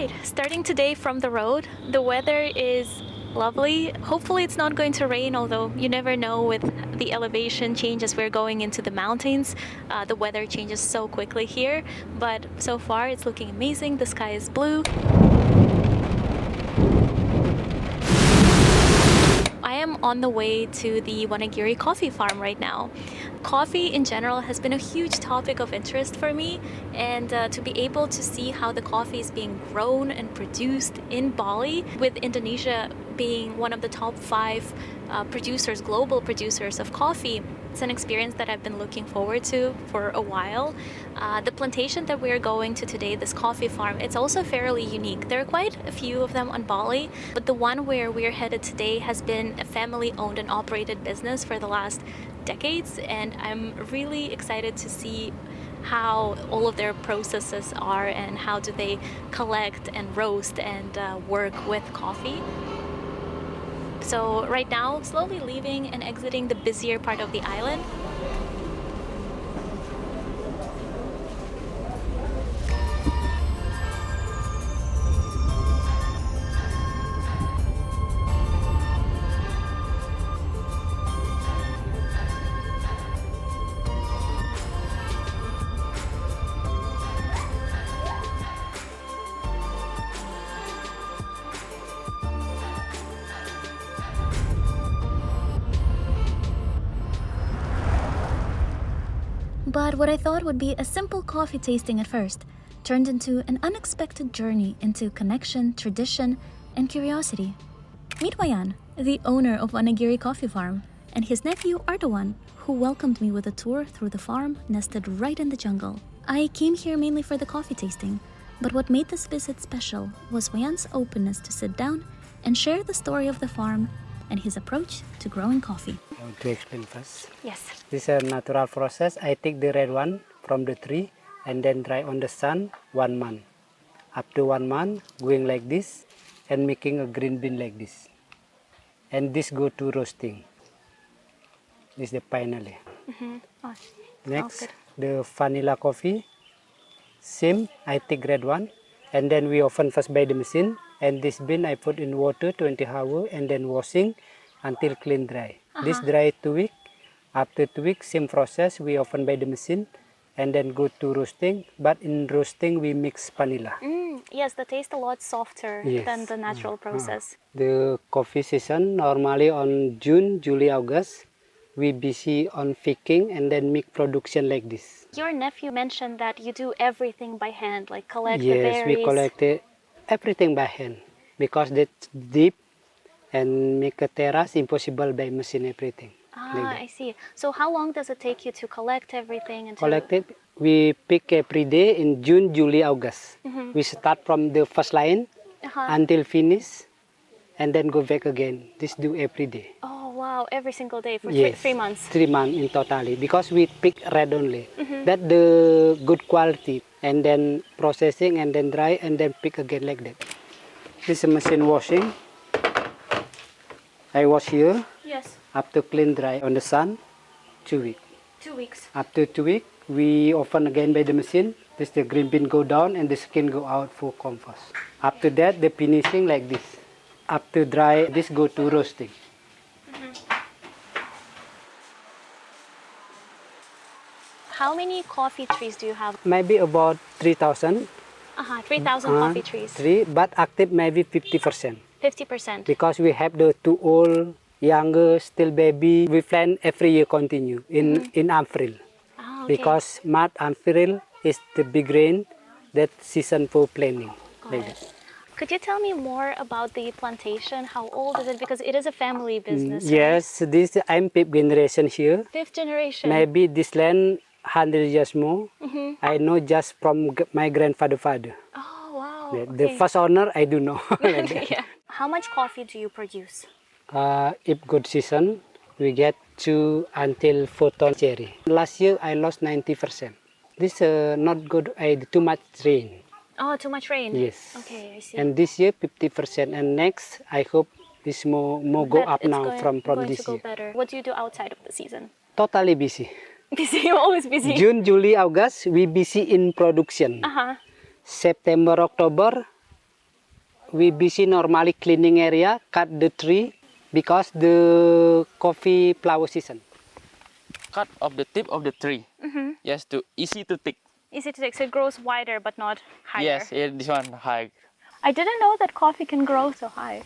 right, starting today from the road, the weather is lovely. Hopefully it's not going to rain, although you never know with the elevation changes. We're going into the mountains. The weather changes so quickly here, but so far it's looking amazing. The sky is blue. I am on the way to the Wanagiri Coffee Farm right now. Coffee in general has been a huge topic of interest for me, and to be able to see how the coffee is being grown and produced in Bali, with Indonesia being one of the top 5 global producers of coffee, it's an experience that I've been looking forward to for a while. The plantation that we're going to today, this coffee farm, it's also fairly unique. There are quite a few of them on Bali, but the one where we're headed today has been a family-owned and operated business for the last decades, and I'm really excited to see how all of their processes are and how do they collect and roast and work with coffee. So right now, slowly leaving and exiting the busier part of the island. But what I thought would be a simple coffee tasting at first turned into an unexpected journey into connection, tradition, and curiosity. Meet Wayan, the owner of Wanagiri Coffee Farm, and his nephew Ardawan, who welcomed me with a tour through the farm nested right in the jungle. I came here mainly for the coffee tasting, but what made this visit special was Wayan's openness to sit down and share the story of the farm and his approach to growing coffee. I want to explain first. Yes. This is a natural process. I take the red one from the tree and then dry on the sun 1 month. After 1 month, going like this and making a green bean like this. And this go to roasting. This is the finally. Oh, Next, the vanilla coffee. Same, I take red one and then we open first by the machine. And this bean I put in water 20 hours and then washing until clean dry. This dry 2 weeks. After 2 weeks, same process, we open by the machine and then go to roasting. But in roasting, we mix vanilla. Yes, the taste a lot softer than the natural process. The coffee season normally on June, July, August. We busy on picking and then make production like this. Your nephew mentioned that you do everything by hand, like collect the berries. Yes, we collect everything by hand because that's deep and make a terrace impossible by machine everything. I see. So how long does it take you to collect everything? And Collect it, we pick every day in June, July, August. We start from the first line until finish and then go back again. This do every day. Oh wow, every single day for Yes, 3 months. 3 months in totally because we pick red only. That's the good quality. And then processing and then dry and then pick again like that. This is machine washing. I wash here. Yes. After clean dry on the sun, 2 weeks. 2 weeks. After 2 weeks, we open again by the machine. This the green bean go down and the skin go out for compost. After that, the finishing like this. After dry, this go to roasting. How many coffee trees do you have? Maybe about 3,000. 3,000 coffee trees. But active maybe 50%. 50%. Because we have the 2 old, younger, still baby. We plant every year continue in April. Okay. Because March, April is the big rain, that season for planting. Like that. Could you tell me more about the plantation? How old is it? Because it is a family business. Yes, this I'm 5th generation here. 5th generation. Maybe this land 100 years more. I know just from my grandfather. Oh wow. The first owner I do know. Yeah. How much coffee do you produce? If good season, we get 2 until 4 tons cherry. Last year I lost 90%. This not good. Too much rain. Oh, too much rain. Yes. Okay, I see. And this year 50%. And next I hope this more go up now from this year. Better. What do you do outside of the season? Totally busy. Busy, you're always busy. June, July, August, we busy in production. September, October, we busy normally cleaning area, cut the tree because the coffee flower season. Cut off the tip of the tree. Yes, to easy to take. Easy to take, so it grows wider but not higher. Yes, this one high. I didn't know that coffee can grow so high.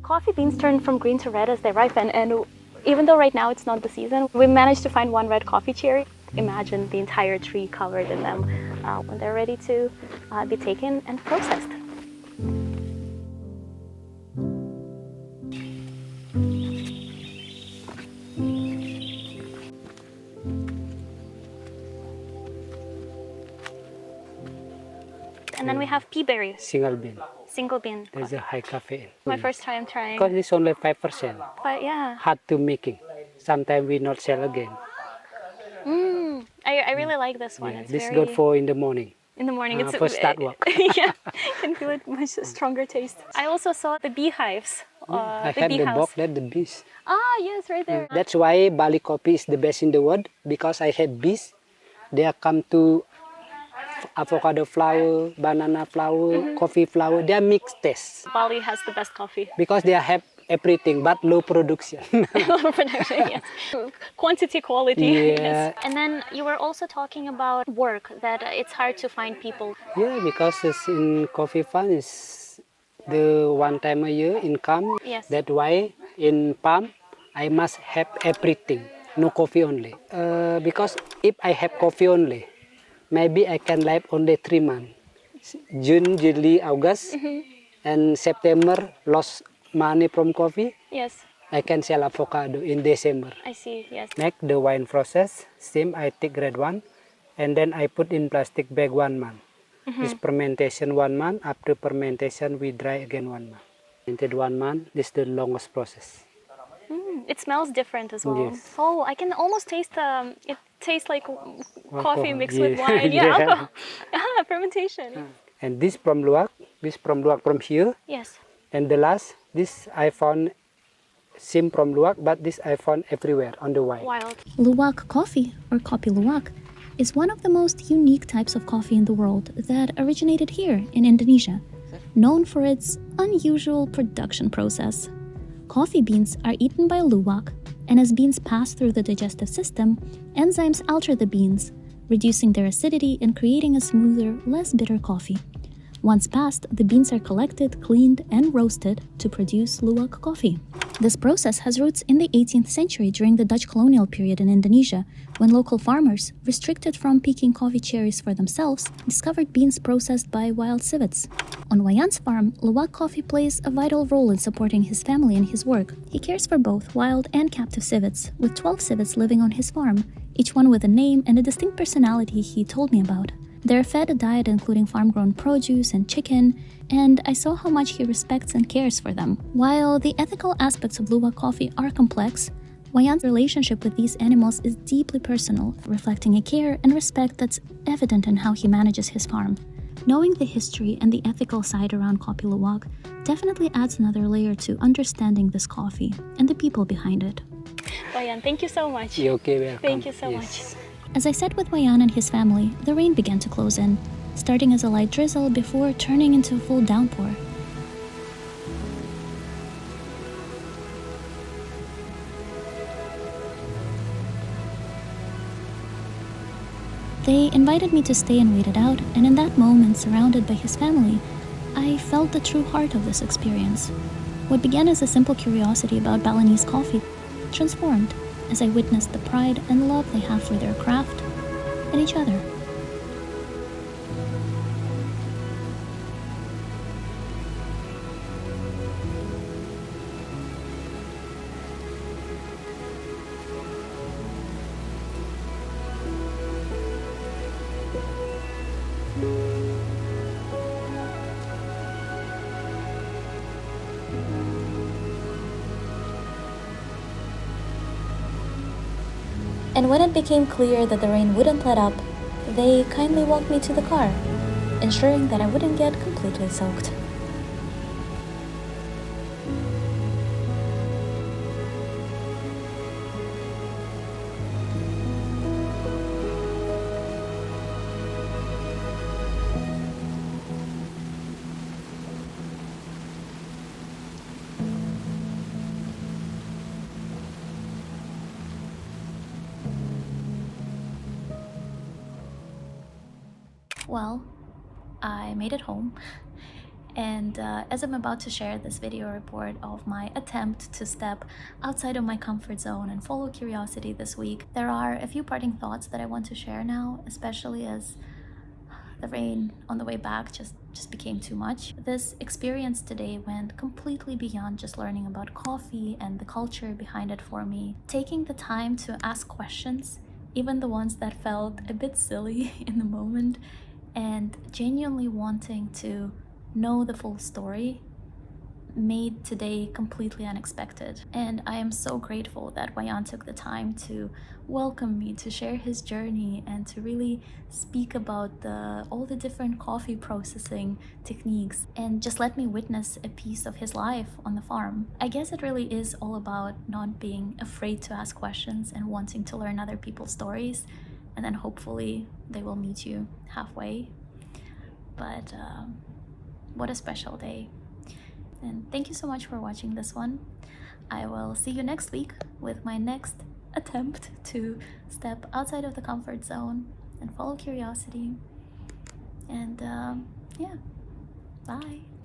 Coffee beans turn from green to red as they ripen, and even though right now it's not the season, we managed to find one red coffee cherry. Imagine the entire tree covered in them when they're ready to be taken and processed. And then we have pea berries, Single bean. single bean. There's a high caffeine. My first time trying. Because it's only 5%. But yeah, Hard to making. Sometimes we not sell again. I really like this one. Yeah, It's this very good for in the morning. in the morning. It's for start work. Yeah, you can feel it much stronger taste. I also saw the beehives. I the had bee the house. box, that the bees. Ah, yes, right there. That's why Bali coffee is the best in the world, because I have bees. They are come to avocado flower, banana flower, coffee flower. They are mixed taste Bali has the best coffee. because they have everything but low production. Production, yes. Quantity, quality. Yeah. Yes. And then you were also talking about work, that it's hard to find people. Yeah, because it's in coffee farm is the one time a year income. Yes. That's why in farm I must have everything, no coffee only. Because if I have coffee only, maybe I can live only 3 months. June, July, August, and September lost money from coffee. Yes, I can sell avocado in December. I see, yes. Make the wine process, same I take grade 1, and then I put in plastic bag 1 month. This fermentation 1 month, after fermentation we dry again 1 month. Fermented 1 month, this is the longest process. It smells different as well. Yes. Oh, I can almost taste it tastes like coffee mixed with yeah. wine. Yeah, Yeah. alcohol. Ah, fermentation. And this from Luwak, from here. Yes. And the last, this I found same from Luwak, but this I found everywhere on the wine. Wild. Luwak coffee, or Kopi Luwak, is one of the most unique types of coffee in the world that originated here in Indonesia, known for its unusual production process. Coffee beans are eaten by luwak, and as beans pass through the digestive system, enzymes alter the beans, reducing their acidity and creating a smoother, less bitter coffee. Once passed, the beans are collected, cleaned, and roasted to produce luwak coffee. This process has roots in the 18th century during the Dutch colonial period in Indonesia, when local farmers, restricted from picking coffee cherries for themselves, discovered beans processed by wild civets. On Wayan's farm, luwak coffee plays a vital role in supporting his family and his work. He cares for both wild and captive civets, with 12 civets living on his farm, each one with a name and a distinct personality he told me about. They're fed a diet including farm-grown produce and chicken, and I saw how much he respects and cares for them. While the ethical aspects of luwak coffee are complex, Wayan's relationship with these animals is deeply personal, reflecting a care and respect that's evident in how he manages his farm. Knowing the history and the ethical side around Kopi Luwak definitely adds another layer to understanding this coffee and the people behind it. Wayan, thank you so much. You're okay, welcome. Thank you so Yes. much. As I sat with Wayan and his family, the rain began to close in, starting as a light drizzle before turning into a full downpour. They invited me to stay and wait it out, and in that moment, surrounded by his family, I felt the true heart of this experience. What began as a simple curiosity about Balinese coffee transformed as I witnessed the pride and love they have for their craft and each other. And when it became clear that the rain wouldn't let up, they kindly walked me to the car, ensuring that I wouldn't get completely soaked. Well, I made it home. And as I'm about to share this video report of my attempt to step outside of my comfort zone and follow curiosity this week, there are a few parting thoughts that I want to share now, especially as the rain on the way back just became too much. This experience today went completely beyond just learning about coffee and the culture behind it for me. Taking the time to ask questions, even the ones that felt a bit silly in the moment, and genuinely wanting to know the full story made today completely unexpected. And I am so grateful that Wayan took the time to welcome me, to share his journey, and to really speak about all the different coffee processing techniques and just let me witness a piece of his life on the farm. I guess it really is all about not being afraid to ask questions and wanting to learn other people's stories, and then hopefully they will meet you halfway. But what a special day. And thank you so much for watching this one. I will see you next week with my next attempt to step outside of the comfort zone and follow curiosity. And yeah, bye.